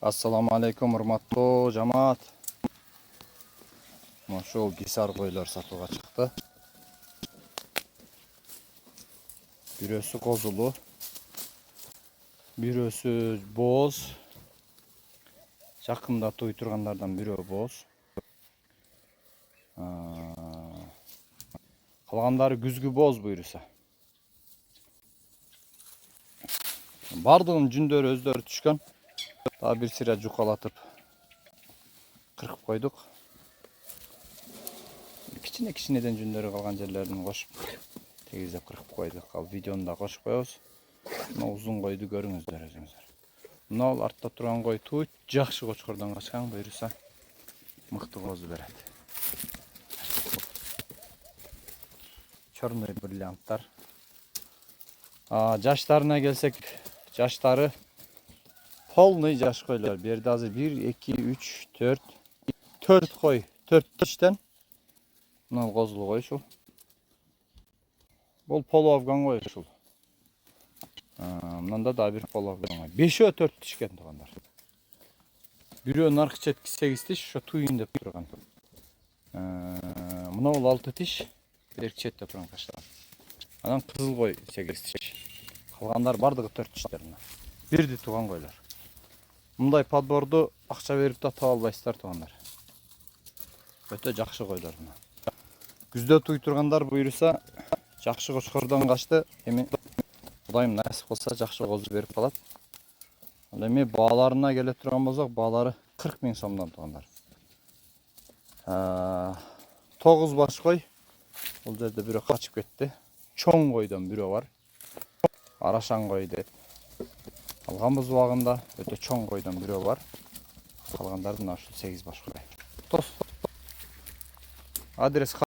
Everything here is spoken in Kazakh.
Assalamu alaikum hurmatlı cemaat. Şu gisar koyular satığa çıktı. Birisi kozulu, birisi boz. Жақында той тұрғандардан бирөө боз. Қалғандары күзгі боз буйруса. Бардығын жүндөрү өздөрү түшкөн. Daha bir sıra cukalatıp kırıp koyduk. Kiçine жүндөрү қалған жерлерин кошуп тегиздеп кыркып койдук. Ал видеону да кошуп коебуз. Мына узун койду көрүңүздөр өзүңүздөр. Мына ал артта турган кой тут жакшы кочкордон качкан, буйруса мыкты козу берет. Черный бриллианттар. Жаштарына келсек, жаштары полный жаш койлар. Берди азыр 1, 2, 3, 4 кой. 4 тиштен. Мына козулу кой ушул. Бул полу афган кой ушул. Мында да бир полу афган кой. 5-4 тишкен туугандар. Бирөөнүн аркы четки 8 тиш, ошо туйун деп турган. Мына бул 6 тиш, берки четте турган каштан. Анан кызыл кой 8 тиш. Калгандар бардыгы 4 тиштер мына. Бирди туган койлар. Мындай подборду акча берип да таба албайсыздар туугандар. Өтө жакшы койлор мына. Күздө туй тургандар буйруса жакшы кочкордон качты. Эми Кудайым насип кылса жакшы козу берип калат. Ал эми бааларына келе турган болсок, баалары 40 000 сомдон туугандар. 9 баш кой. Бул жерде бирөө качып кетти. Чоң койдон бирөө бар. Арашан кой деп. Алганбыз убагында өтө чоң койдон бирөө бар. Калгандары мына ушул 8 баш кой. Адрес